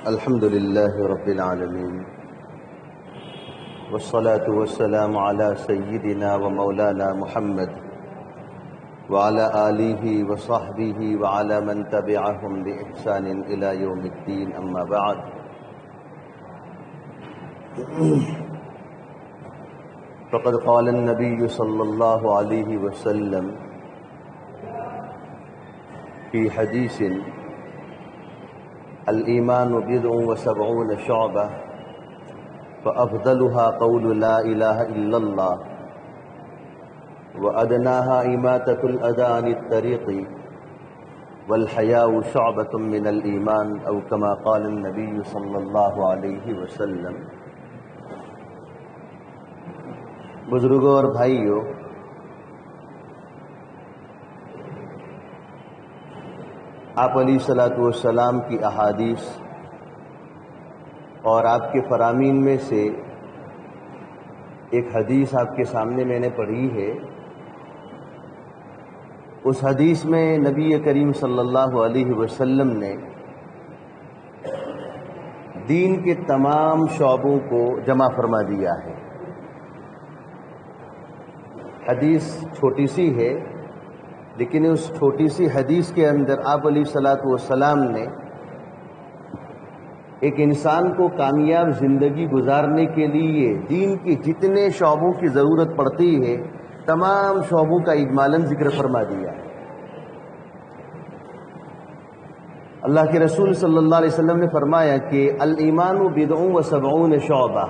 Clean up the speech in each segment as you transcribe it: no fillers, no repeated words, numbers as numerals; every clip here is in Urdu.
الحمد لله رب العالمين والصلاة والسلام على سيدنا ومولانا محمد وعلى آله وصحبه وعلى من تبعهم بإحسان إلى يوم الدين أما بعد. فقد قال النبي صلى الله عليه وسلم في حديث: الإيمان بضع وسبعون شعبة فأفضلها قول لا إله إلا الله وأدناها إماتة الأذى عن الطريق والحياء شعبة من الإيمان أو كما قال النبي صلى الله عليه وسلم. بزرگوں اور بھائیوں، آپ علیہ الصلوۃ والسلام کی احادیث اور آپ کے فرامین میں سے ایک حدیث آپ کے سامنے میں نے پڑھی ہے. اس حدیث میں نبی کریم صلی اللہ علیہ وسلم نے دین کے تمام شعبوں کو جمع فرما دیا ہے. حدیث چھوٹی سی ہے، لیکن اس چھوٹی سی حدیث کے اندر آپ علیہ الصلوۃ والسلام نے ایک انسان کو کامیاب زندگی گزارنے کے لیے دین کے جتنے شعبوں کی ضرورت پڑتی ہے تمام شعبوں کا اجمالاً ذکر فرما دیا ہے. اللہ کے رسول صلی اللہ علیہ وسلم نے فرمایا کہ الایمان بضع و سبعون شعبہ،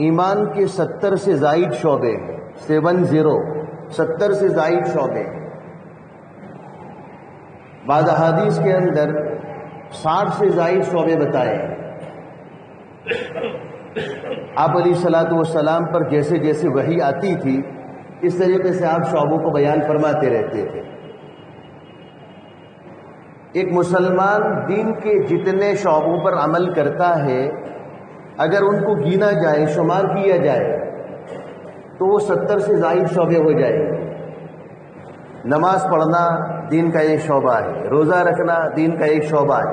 ایمان کے 70 سے زائد شعبے ہیں. 70 سے زائد شعبے. بعض احادیث کے اندر 60 سے زائد شعبے بتائے. آپ علیہ الصلوۃ والسلام پر جیسے جیسے وحی آتی تھی اس طریقے سے آپ شعبوں کو بیان فرماتے رہتے تھے. ایک مسلمان دین کے جتنے شعبوں پر عمل کرتا ہے اگر ان کو گینا جائے، شمار کیا جائے تو وہ 70 سے زائد شعبے ہو جائیں گے. نماز پڑھنا دین کا ایک شعبہ ہے، روزہ رکھنا دین کا ایک شعبہ ہے،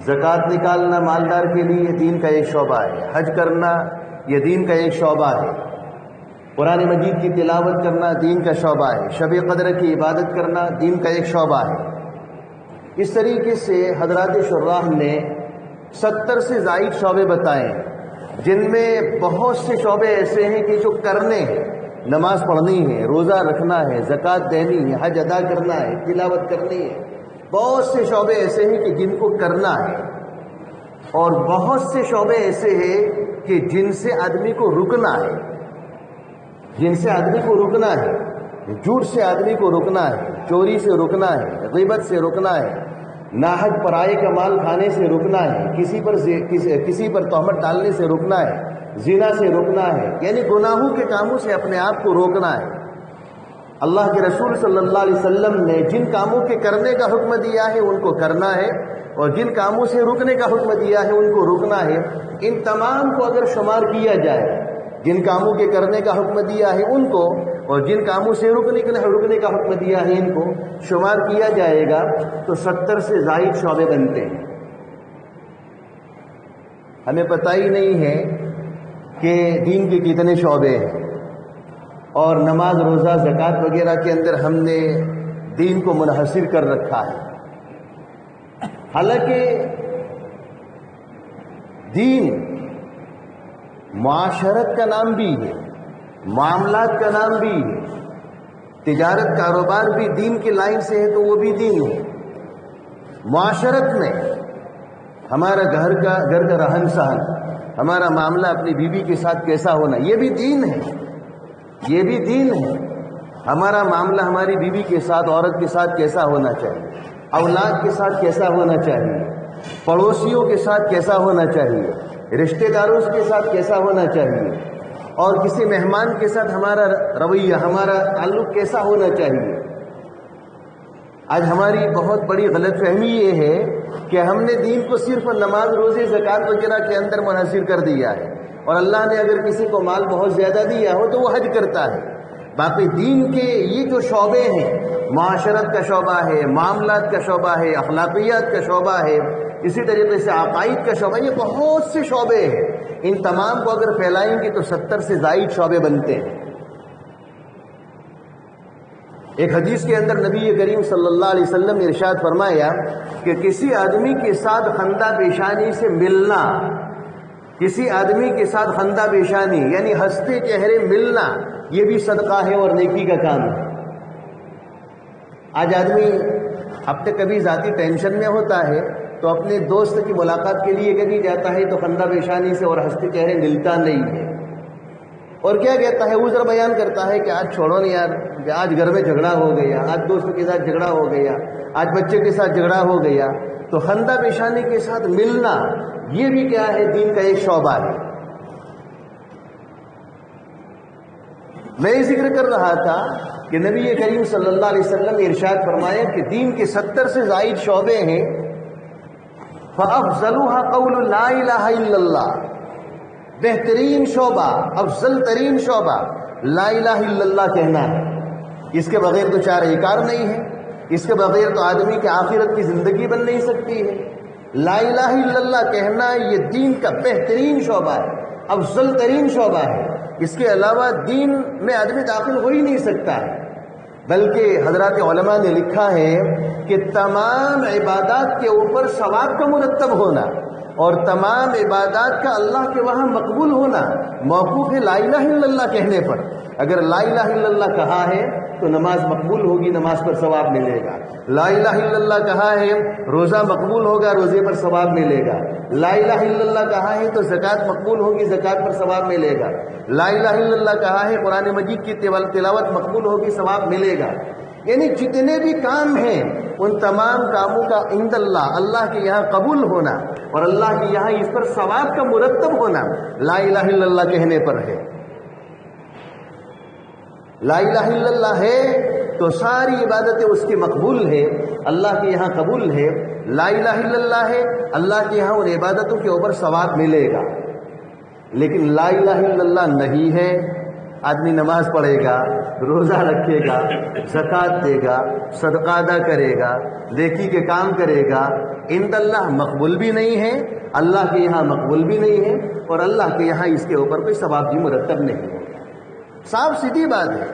زکوٰۃ نکالنا مالدار کے لیے دین کا ایک شعبہ ہے، حج کرنا یہ دین کا ایک شعبہ ہے، قرآن مجید کی تلاوت کرنا دین کا شعبہ ہے، شب قدر کی عبادت کرنا دین کا ایک شعبہ ہے. اس طریقے سے حضرات شراح نے 70 سے زائد شعبے بتائے، جن میں بہت سے شعبے ایسے ہیں کہ جو کرنے ہیں. نماز پڑھنی ہے، روزہ رکھنا ہے، زکوٰۃ دینی ہے، حج ادا کرنا ہے، تلاوت کرنی ہے. بہت سے شعبے ایسے ہیں کہ جن کو کرنا ہے، اور بہت سے شعبے ایسے ہیں کہ جن سے آدمی کو رکنا ہے. جھوٹ سے آدمی کو رکنا ہے، چوری سے رکنا ہے، غیبت سے رکنا ہے، ناحق پرائے کا مال کھانے سے رکنا ہے، کسی پر تہمت ڈالنے سے رکنا ہے، زنا سے رکنا ہے، یعنی گناہوں کے کاموں سے اپنے آپ کو روکنا ہے. اللہ کے رسول صلی اللہ علیہ وسلم نے جن کاموں کے کرنے کا حکم دیا ہے ان کو کرنا ہے، اور جن کاموں سے رکنے کا حکم دیا ہے ان کو رکنا ہے. ان تمام کو اگر شمار کیا جائے، جن کاموں کے کرنے کا حکم دیا ہے ان کو، اور جن کاموں سے رکنے کا حکم دیا ہے ان کو شمار کیا جائے گا تو 70 سے زائد شعبے بنتے ہیں. ہمیں پتہ ہی نہیں ہے کہ دین کے کتنے شعبے ہیں، اور نماز، روزہ، زکوٰۃ وغیرہ کے اندر ہم نے دین کو منحصر کر رکھا ہے. حالانکہ دین معاشرت کا نام بھی ہے، معاملات کا نام بھی ہے، تجارت کاروبار بھی دین کی لائن سے ہے تو وہ بھی دین ہے. معاشرت میں ہمارا گھر کا رہن سہن، ہمارا معاملہ اپنی بیوی کے ساتھ کیسا ہونا، یہ بھی دین ہے. ہمارا معاملہ ہماری بیوی کے ساتھ، عورت کے ساتھ کیسا ہونا چاہیے، اولاد کے ساتھ کیسا ہونا چاہیے، پڑوسیوں کے ساتھ کیسا ہونا چاہیے، رشتہ داروں کے ساتھ کیسا ہونا چاہیے، اور کسی مہمان کے ساتھ ہمارا رویہ، ہمارا تعلق کیسا ہونا چاہیے. آج ہماری بہت بڑی غلط فہمی یہ ہے کہ ہم نے دین کو صرف نماز، روزے، زکوٰۃ وغیرہ کے اندر منحصر کر دیا ہے، اور اللہ نے اگر کسی کو مال بہت زیادہ دیا ہو تو وہ حج کرتا ہے. باقی دین کے یہ جو شعبے ہیں، معاشرت کا شعبہ ہے، معاملات کا شعبہ ہے، اخلاقیات کا شعبہ ہے، اسی طریقے سے عقائد کا شعبہ، یہ بہت سے شعبے ہیں، ان تمام کو اگر پھیلائیں گے تو 70 سے زائد شعبے بنتے ہیں۔ ایک حدیث کے اندر نبی کریم صلی اللہ علیہ وسلم نے ارشاد فرمایا کہ کسی آدمی کے ساتھ خندہ پیشانی سے ملنا، کسی آدمی کے ساتھ خندہ پیشانی یعنی ہنستے چہرے ملنا، یہ بھی صدقہ ہے اور نیکی کا کام ہے۔ آج آدمی اب تک کبھی ذاتی ٹینشن میں ہوتا ہے تو اپنے دوست کی ملاقات کے لیے کبھی جاتا ہے تو خندہ پیشانی سے اور ہنستے چہرے ملتا نہیں ہے، اور کیا کہتا ہے، عذر بیان کرتا ہے کہ آج چھوڑو نہیں یار، آج گھر میں جھگڑا ہو گیا، آج دوست کے ساتھ جھگڑا ہو گیا، آج بچے کے ساتھ جھگڑا ہو گیا۔ تو خندہ پیشانی کے ساتھ ملنا یہ بھی کیا ہے، دین کا ایک شعبہ ہے۔ میں یہ ذکر کر رہا تھا کہ نبی کریم صلی اللہ علیہ وسلم نے ارشاد فرمایا کہ دین کے 70 سے زائد شعبے ہیں، فَأَفْضَلُهَا قَوْلُ لَا إِلَهَ إِلَّا اللَّهِ، بہترین شعبہ، افضل ترین شعبہ لا الہ الا اللہ کہنا ہے۔ اس کے بغیر تو چارہ کار نہیں ہے، اس کے بغیر تو آدمی کی آخرت کی زندگی بن نہیں سکتی ہے۔ لا الہ الا اللہ کہنا یہ دین کا بہترین شعبہ ہے، افضل ترین شعبہ ہے۔ اس کے علاوہ دین میں آدمی داخل ہو ہی نہیں سکتا ہے، بلکہ حضرات علماء نے لکھا ہے کہ تمام عبادات کے اوپر ثواب کا مرتب ہونا اور تمام عبادات کا اللہ کے وہاں مقبول ہونا موقوف ہے لا الہ الا اللہ کہنے پر۔ اگر لا الہ الا اللہ کہا ہے تو نماز مقبول ہوگی، نماز پر ثواب ملے گا۔ لا الہ الا اللہ کہا ہے روزہ مقبول ہوگا، روزے پر ثواب ملے گا۔ لا الہ الا اللہ کہا ہے تو زکوٰۃ مقبول ہوگی، زکوٰۃ پر ثواب ملے گا۔ لا الہ الا اللہ کہا ہے قرآن مجید کی تلاوت مقبول ہوگی، ثواب ملے گا۔ یعنی جتنے بھی کام ہیں ان تمام کاموں کا عند اللہ، اللہ کے یہاں قبول ہونا اور اللہ کے یہاں اس پر ثواب کا مرتب ہونا لا الہ الا اللہ کہنے پر ہے۔ لا الہ الا اللہ ہے تو ساری عبادتیں اس کی مقبول ہے، اللہ کے یہاں قبول ہے۔ لا الہ الا اللہ ہے، اللہ کے یہاں ان عبادتوں کے اوپر ثواب ملے گا۔ لیکن لا الہ الا اللہ نہیں ہے، آدمی نماز پڑھے گا، روزہ رکھے گا، زکوٰۃ دے گا، صدقہ ادا کرے گا، نیکی کے کام کرے گا، عند اللہ مقبول بھی نہیں ہے، اللہ کے یہاں مقبول بھی نہیں ہے، اور اللہ کے یہاں اس کے اوپر کوئی ثواب بھی مرتب نہیں ہوگا۔ صاف سیدھی بات ہے،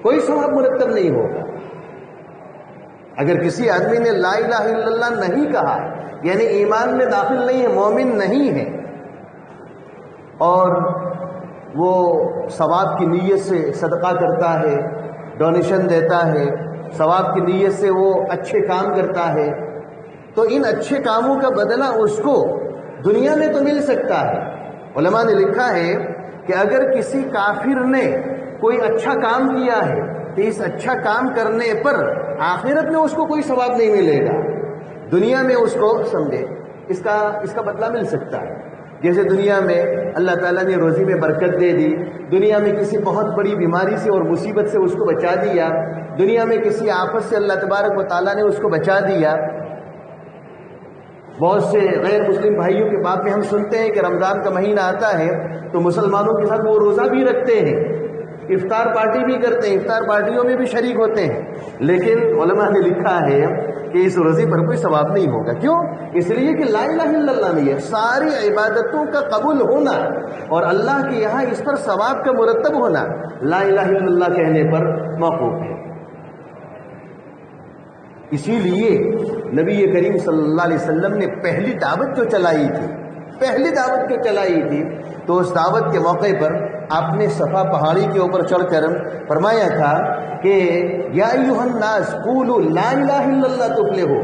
کوئی ثواب مرتب نہیں ہوگا۔ اگر کسی آدمی نے لا الہ الا اللہ نہیں کہا یعنی ایمان میں داخل نہیں ہے، مومن نہیں ہے، اور وہ ثواب کی نیت سے صدقہ کرتا ہے، ڈونیشن دیتا ہے، ثواب کی نیت سے وہ اچھے کام کرتا ہے، تو ان اچھے کاموں کا بدلہ اس کو دنیا میں تو مل سکتا ہے۔ علماء نے لکھا ہے کہ اگر کسی کافر نے کوئی اچھا کام کیا ہے تو اس اچھا کام کرنے پر آخرت میں اس کو کوئی ثواب نہیں ملے گا، دنیا میں اس کو سمجھے اس کا بدلہ مل سکتا ہے۔ جیسے دنیا میں اللہ تعالیٰ نے روزی میں برکت دے دی، دنیا میں کسی بہت بڑی بیماری سے اور مصیبت سے اس کو بچا دیا، دنیا میں کسی آفت سے اللہ تبارک و تعالیٰ نے اس کو بچا دیا۔ بہت سے غیر مسلم بھائیوں کے بات میں ہم سنتے ہیں کہ رمضان کا مہینہ آتا ہے تو مسلمانوں کے ساتھ وہ روزہ بھی رکھتے ہیں، افطار پارٹی بھی کرتے ہیں، افطار پارٹیوں میں بھی شریک ہوتے ہیں، لیکن علماء نے لکھا ہے کہ اس روزے پر کوئی ثواب نہیں ہوگا۔ کیوں؟ اس لیے کہ لا الہ الا اللہ نہیں ہے۔ ساری عبادتوں کا قبول ہونا اور اللہ کے یہاں اس پر ثواب کا مرتب ہونا لا الہ الا اللہ کہنے پر موقوف ہے۔ اسی لیے نبی کریم صلی اللہ علیہ وسلم نے پہلی دعوت جو چلائی تھی تو اس دعوت کے موقع پر آپ نے صفا پہاڑی کے اوپر چڑھ کر فرمایا تھا کہ یا ایھا الناس قولوا لا الہ الا اللہ تفلحوا،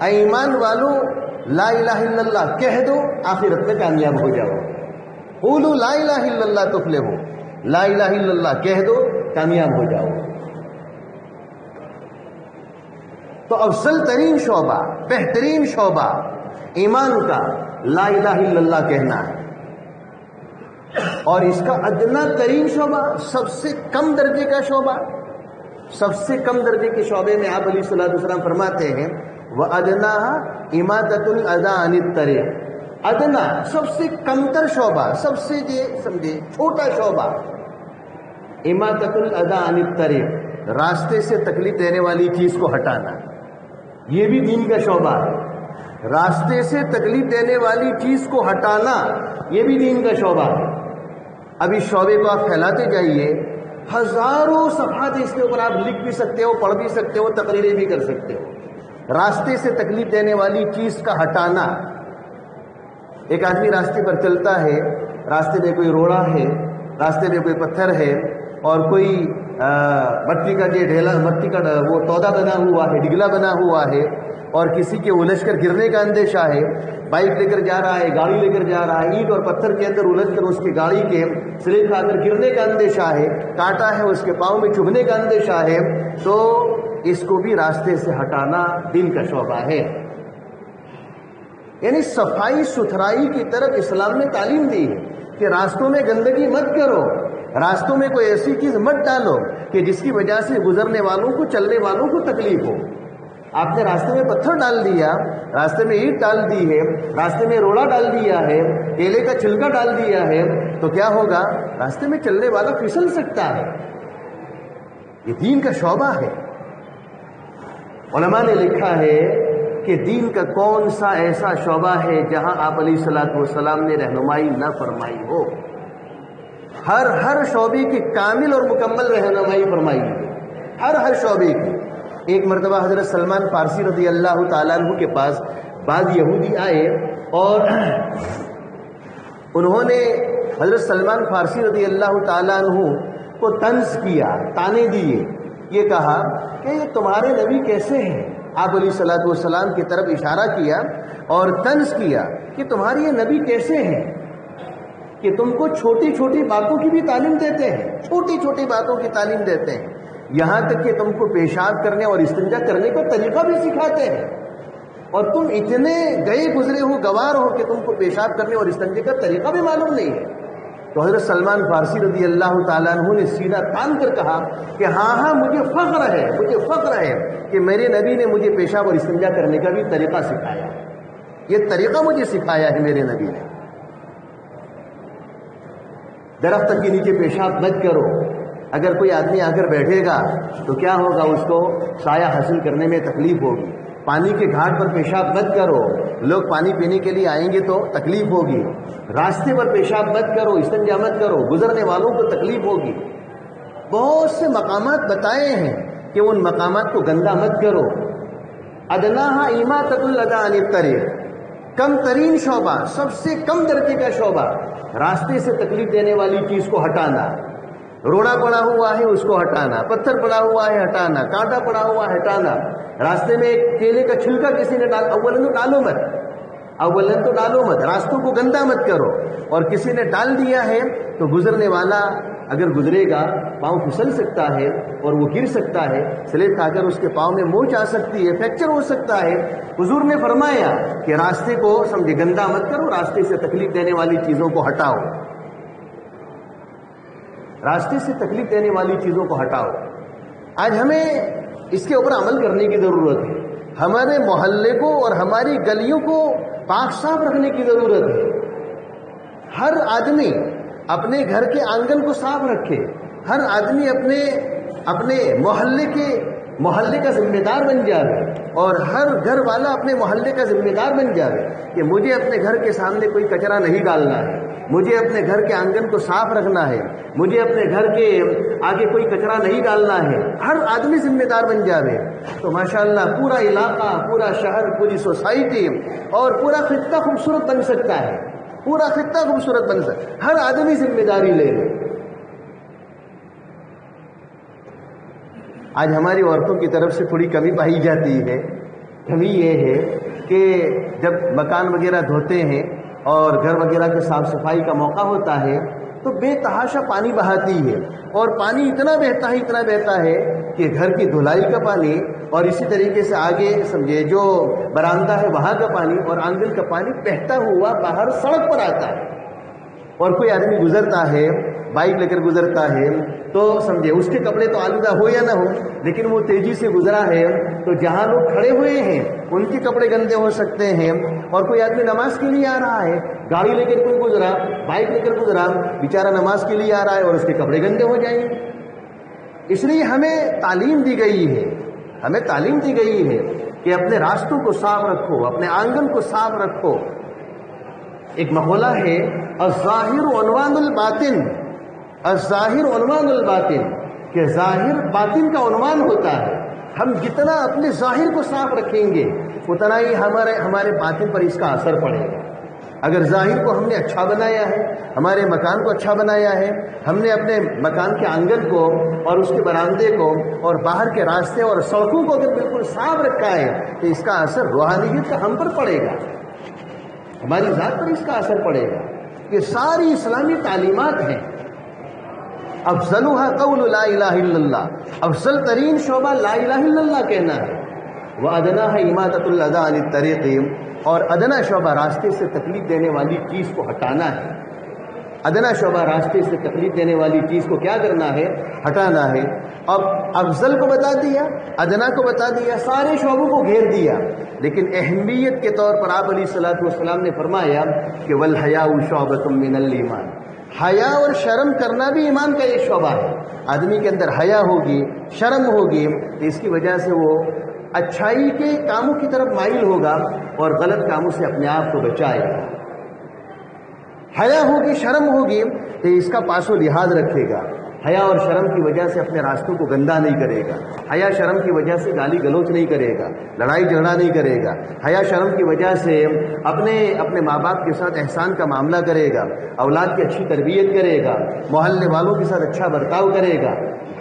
اے ایمان والو لا الہ الا اللہ کہہ دو آخرت میں کامیاب ہو جاؤ۔ قولوا لا الہ الا اللہ تفلحوا، لا الہ الا اللہ کہہ دو کامیاب ہو جاؤ۔ تو افضل ترین شعبہ، بہترین شعبہ ایمان کا لا الہ الا اللہ کہنا ہے، اور اس کا ادنا ترین شعبہ، سب سے کم درجے کا شعبہ، سب سے کم درجے کے شعبے میں آپ علیہ الصلوۃ والسلام فرماتے ہیں وَأَدْنَاهَا إِمَاطَةُ الْأَذَىٰ عَنِ الطَّرِيقِ، ادنا سب سے کمتر شعبہ، سب سے سمجھے چھوٹا شعبہ، إِمَاطَةُ الْأَذَىٰ عَنِ الطَّرِيقِ، راستے سے تکلیف دینے والی چیز کو ہٹانا، یہ بھی دین کا شعبہ ہے۔ راستے سے تکلیف دینے والی چیز کو ہٹانا یہ بھی دین کا شعبہ ہے۔ اب اس شعبے کو آپ پھیلاتے جائیے، ہزاروں صفحات اس کے اوپر آپ لکھ بھی سکتے ہو، پڑھ بھی سکتے ہو، تقریریں بھی کر سکتے ہو۔ راستے سے تکلیف دینے والی چیز کا ہٹانا۔ ایک آدمی راستے پر چلتا ہے، راستے میں کوئی روڑا ہے، راستے میں کوئی پتھر ہے اور کوئی مٹی کا جو ڈھیلا، مٹی کا وہ تودا بنا ہوا ہے، ڈگلا بنا ہوا ہے، اور کسی کے الجھ کر گرنے کا اندیشہ ہے۔ بائک لے کر جا رہا ہے، گاڑی لے کر جا رہا ہے، اینٹ اور پتھر کے اندر الجھ کر اس کی گاڑی کے سلپ کھا کر گرنے کا اندیشہ ہے، کانٹا ہے اس کے پاؤں میں چبھنے کا اندیشہ ہے، تو اس کو بھی راستے سے ہٹانا دین کا شعبہ ہے۔ یعنی صفائی ستھرائی کی طرف اسلام نے تعلیم دی ہے کہ راستوں میں گندگی مت کرو، راستوں میں کوئی ایسی چیز مت ڈالو کہ جس کی وجہ سے گزرنے والوں کو، چلنے والوں کو تکلیف ہو۔ آپ نے راستے میں پتھر ڈال دیا، راستے میں اینٹ ڈال دی ہے، راستے میں روڑا ڈال دیا ہے، کیلے کا چھلکا ڈال دیا ہے، تو کیا ہوگا؟ راستے میں چلنے والا پھسل سکتا ہے۔ یہ دین کا شعبہ ہے۔ علماء نے لکھا ہے کہ دین کا کون سا ایسا شعبہ ہے جہاں آپ علیہ الصلوۃ والسلام نے رہنمائی نہ فرمائی ہو؟ ہر شعبے کی کامل اور مکمل رہنمائی فرمائی ہے، ہر شعبے کی۔ ایک مرتبہ حضرت سلمان فارسی رضی اللہ تعالیٰ عنہ کے پاس بعض یہودی آئے اور انہوں نے حضرت سلمان فارسی رضی اللہ تعالیٰ عنہ کو طنز کیا، تانے دیے، یہ کہا کہ یہ تمہارے نبی کیسے ہیں؟ آپ علیہ الصلوۃ والسلام کی طرف اشارہ کیا اور طنز کیا کہ تمہارے یہ نبی کیسے ہیں کہ تم کو چھوٹی چھوٹی باتوں کی بھی تعلیم دیتے ہیں، چھوٹی چھوٹی باتوں کی تعلیم دیتے ہیں، یہاں تک کہ تم کو پیشاب کرنے اور استنجا کرنے کا طریقہ بھی سکھاتے ہیں، اور تم اتنے گئے گزرے ہو، گوار ہو کہ تم کو پیشاب کرنے اور استنجے کا طریقہ بھی معلوم نہیں ہے۔ تو حضرت سلمان فارسی رضی اللہ تعالیٰ عنہ نے سینہ تان کر کہا کہ ہاں مجھے فخر ہے کہ میرے نبی نے مجھے پیشاب اور استنجا کرنے کا بھی طریقہ سکھایا، یہ طریقہ مجھے سکھایا ہے میرے نبی نے۔ درخت کے نیچے پیشاب مت کرو، اگر کوئی آدمی آ کر بیٹھے گا تو کیا ہوگا؟ اس کو سایہ حاصل کرنے میں تکلیف ہوگی۔ پانی کے گھاٹ پر پیشاب مت کرو، لوگ پانی پینے کے لیے آئیں گے تو تکلیف ہوگی۔ راستے پر پیشاب مت کرو، استنجا مت کرو، گزرنے والوں کو تکلیف ہوگی۔ بہت سے مقامات بتائے ہیں کہ ان مقامات کو گندا مت کرو۔ ادناہا اماطۃ الاذی عن الطریق، کم ترین شعبہ، سب سے کم درجے کا شعبہ، راستے سے تکلیف دینے والی چیز کو ہٹانا۔ روڑا پڑا ہوا ہے اس کو ہٹانا، پتھر پڑا ہوا ہے ہٹانا، کانٹا پڑا ہوا ہے ہٹانا، راستے میں ایک کیلے کا چھلکا کسی نے اولن تو ڈالو مت، راستوں کو گندا مت کرو، اور کسی نے ڈال دیا ہے تو گزرنے والا اگر گزرے گا پاؤں پھسل سکتا ہے اور وہ گر سکتا ہے، سلیپ کھا کر اس کے پاؤں میں موچ آ سکتی ہے، فریکچر ہو سکتا ہے۔ حضور نے فرمایا کہ راستے کو سمجھے گندا مت کرو، راستے سے تکلیف دینے والی چیزوں کو ہٹاؤ، راستے سے تکلیف دینے والی چیزوں کو ہٹاؤ۔ آج ہمیں اس کے اوپر عمل کرنے کی ضرورت ہے۔ ہمارے محلے کو اور ہماری گلیوں کو پاک صاف رکھنے کی ضرورت ہے۔ ہر آدمی اپنے گھر کے آنگن کو صاف رکھے، ہر آدمی اپنے محلے کا ذمہ دار بن جائے، اور ہر گھر والا اپنے محلے کا ذمہ دار بن جائے کہ مجھے اپنے گھر کے سامنے کوئی کچرا نہیں ڈالنا ہے، مجھے اپنے گھر کے آنگن کو صاف رکھنا ہے، مجھے اپنے گھر کے آگے کوئی کچرا نہیں ڈالنا ہے۔ ہر آدمی ذمہ دار بن جائے تو ماشاءاللہ پورا علاقہ، پورا شہر، پوری سوسائٹی اور پورا خطہ خوبصورت بن سکتا ہے، پورا خطہ خوبصورت بن سکتا ہے۔ ہر آدمی ذمہ داری لے لے۔ آج ہماری عورتوں کی طرف سے تھوڑی کمی پائی جاتی ہے۔ کمی یہ ہے کہ جب مکان وغیرہ دھوتے ہیں اور گھر وغیرہ کے صاف صفائی کا موقع ہوتا ہے تو بے تحاشا پانی بہاتی ہے، اور پانی اتنا بہتا ہے کہ گھر کی دھلائی کا پانی، اور اسی طریقے سے آگے سمجھے جو برآمدہ ہے وہاں کا پانی اور آنگن کا پانی بہتا ہوا باہر سڑک پر آتا ہے۔ اور کوئی آدمی گزرتا ہے، بائک لے کر گزرتا ہے تو سمجھے اس کے کپڑے تو آلودہ ہو یا نہ ہو، لیکن وہ تیزی سے گزرا ہے تو جہاں لوگ کھڑے ہوئے ہیں ان کے کپڑے گندے ہو سکتے ہیں۔ اور کوئی آدمی نماز کے لیے آ رہا ہے، گاڑی لے کر کوئی گزرا، بائک لے کر گزرا، بیچارہ نماز کے لیے آ رہا ہے اور اس کے کپڑے گندے ہو جائیں گے۔ اس لیے ہمیں تعلیم دی گئی ہے کہ اپنے راستوں کو صاف رکھو، اپنے آنگن کو صاف رکھو۔ ایک مقولہ ہے الظاہر عنوان الباطن، الظاہر عنوان الباطن، کہ ظاہر باطن کا عنوان ہوتا ہے۔ ہم جتنا اپنے ظاہر کو صاف رکھیں گے اتنا ہی ہمارے باطن پر اس کا اثر پڑے گا۔ اگر ظاہر کو ہم نے اچھا بنایا ہے، ہمارے مکان کو اچھا بنایا ہے، ہم نے اپنے مکان کے آنگن کو اور اس کے برآمدے کو اور باہر کے راستے اور سڑکوں کو اگر بالکل صاف رکھا ہے تو اس کا اثر روحانیت کا ہم پر پڑے گا، ہماری ذات پر اس کا اثر پڑے گا۔ یہ ساری اسلامی تعلیمات ہیں۔ افضلها قول لا الہ الا اللہ، افضل ترین شعبہ لا الہ الا اللہ کہنا ہے۔ وَأَدْنَاهَا إِمَاطَةُ الْأَذَىٰ عَنِ الطَّرِيقِ، اور ادنا شعبہ راستے سے تکلیف دینے والی چیز کو ہٹانا ہے۔ ادنا شعبہ راستے سے تکلیف دینے والی چیز کو کیا کرنا ہے؟ ہٹانا ہے۔ اب افضل کو بتا دیا، ادنا کو بتا دیا، سارے شعبوں کو گھیر دیا، لیکن اہمیت کے طور پر آپ علیہ الصلوۃ والسلام نے فرمایا کہ وَالْحَيَاءُ شُعْبَةٌ مِّنَ الْإِيمَانِ، حیا اور شرم کرنا بھی ایمان کا ایک شعبہ ہے۔ آدمی کے اندر حیا ہوگی، شرم ہوگی، تو اس کی وجہ سے وہ اچھائی کے کاموں کی طرف مائل ہوگا اور غلط کاموں سے اپنے آپ کو بچائے گا۔ حیا ہوگی، شرم ہوگی تو اس کا پاس و لحاظ رکھے گا۔ حیا اور شرم کی وجہ سے اپنے راستوں کو گندا نہیں کرے گا، حیا شرم کی وجہ سے گالی گلوچ نہیں کرے گا، لڑائی جھگڑا نہیں کرے گا، حیا شرم کی وجہ سے اپنے ماں باپ کے ساتھ احسان کا معاملہ کرے گا، اولاد کی اچھی تربیت کرے گا، محلے والوں کے ساتھ اچھا برتاؤ کرے گا۔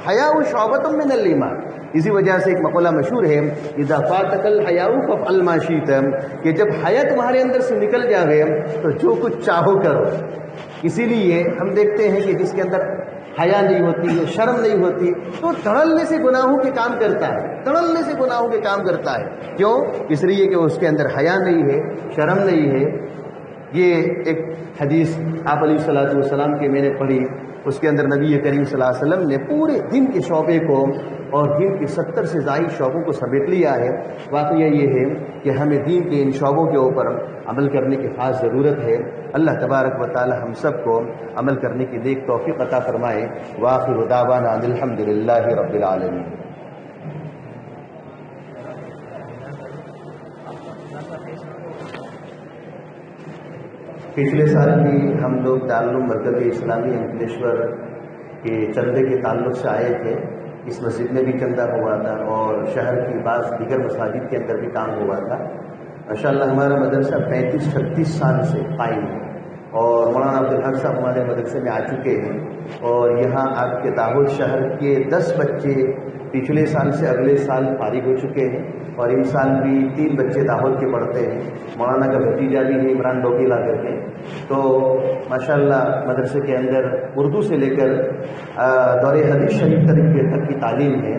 حیا شعبۃ من الایمان، اسی وجہ سے ایک مقولہ مشہور ہے اذا فاتک الحیاء فافعل ما شئت، کہ جب حیا تمہارے اندر سے نکل جاوے تو جو کچھ چاہو کرو۔ اسی لیے ہم دیکھتے ہیں کہ جس کے اندر حیا نہیں ہوتی ہے، شرم نہیں ہوتی، تو تڑلنے سے گناہوں کے کام کرتا ہے، تڑلنے سے گناہوں کے کام کرتا ہے۔ کیوں؟ اس لیے کہ اس کے اندر حیا نہیں ہے، شرم نہیں ہے۔ یہ ایک حدیث آپ علیہ الصلوۃ والسلام کی میں نے پڑھی، اس کے اندر نبی کریم صلی اللہ علیہ وسلم نے پورے دن کے شعبے کو اور دین کے 70 سے زائد شعبوں کو سمیٹ لیا ہے۔ واقعہ یہ ہے کہ ہمیں دین کے ان شعبوں کے اوپر عمل کرنے کی خاص ضرورت ہے۔ اللہ تبارک و تعالی ہم سب کو عمل کرنے کی نیک توفیق عطا فرمائے۔ وآخر دعوانا ان الحمد للہ رب العالمین۔ پچھلے سال بھی ہم لوگ دارالعلوم مرکز اسلامی انکلیشور کے چندے کے تعلق سے آئے تھے۔ اس مسجد میں بھی چندہ ہوا تھا اور شہر کی بعض دیگر مساجد کے اندر بھی کام ہوا تھا۔ ماشاءاللہ ہمارا مدرسہ 35-36 سال سے قائم ہے اور مولانا عبدالحق صاحب ہمارے مدرسے میں آ چکے ہیں، اور یہاں آپ کے داہود شہر کے 10 بچے پچھلے سال سے اگلے سال فارغ ہو چکے ہیں، اور ان سال بھی 3 بچے داہود کے پڑھتے ہیں۔ مولانا کا بھتیجا بھی ہے عمران ڈوکی لا کر کے۔ تو ماشاءاللہ مدرسے کے اندر اردو سے لے کر دور حدیث شریف تک کی تعلیم ہے،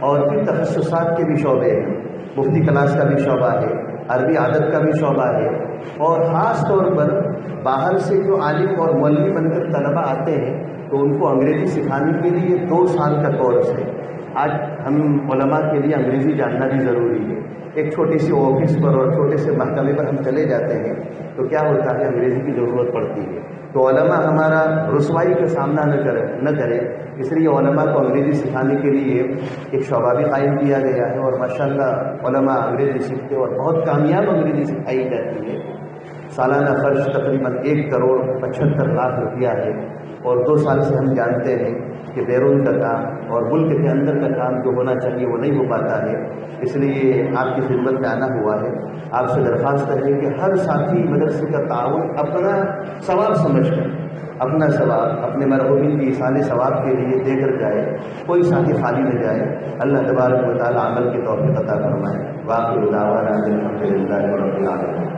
اور پھر تخصصات کے بھی شعبے ہیں، مفتی کلاس کا بھی شعبہ ہے، عربی عادت کا بھی شعبہ ہے، اور خاص طور پر باہر سے جو عالم اور مولوی بن کر طلبہ آتے ہیں تو ان کو انگریزی سکھانے کے لیے 2 سال کا کورس ہے۔ آج ہم علماء کے لیے انگریزی جاننا بھی ضروری ہے۔ ایک چھوٹی سی آفس پر اور چھوٹے سے محکمے پر ہم چلے جاتے ہیں تو کیا ہوتا ہے، انگریزی کی ضرورت پڑتی ہے، تو علماء ہمارا رسوائی کا سامنا نہ کرے، اس لیے علماء کو انگریزی سکھانے کے لیے ایک شعبہ بھی قائم کیا گیا ہے، اور ماشاءاللہ علماء انگریزی سیکھتے اور بہت کامیاب انگریزی سکھائی جاتی ہے۔ سالانہ خرچ تقریباً 1,75,00,000 روپیہ ہے، اور 2 سال سے ہم جانتے ہیں کہ بیرون کا کام اور ملک کے اندر کا کام جو ہونا چاہیے وہ نہیں ہو پاتا ہے، اس لیے آپ کی خدمت میں آنا ہوا ہے۔ آپ سے درخواست کریں کہ ہر ساتھی مدرسے کا تعاون اپنا ثواب سمجھ کر، اپنا ثواب اپنے مرحومین کی ایصال ثواب کے لیے دے کر جائے، کوئی ساتھی خالی نہ جائے۔ اللہ تبارک و تعالی عمل کی توفیق عطا فرمائے۔ وآخر دعوانا الحمد للہ رب العالمین۔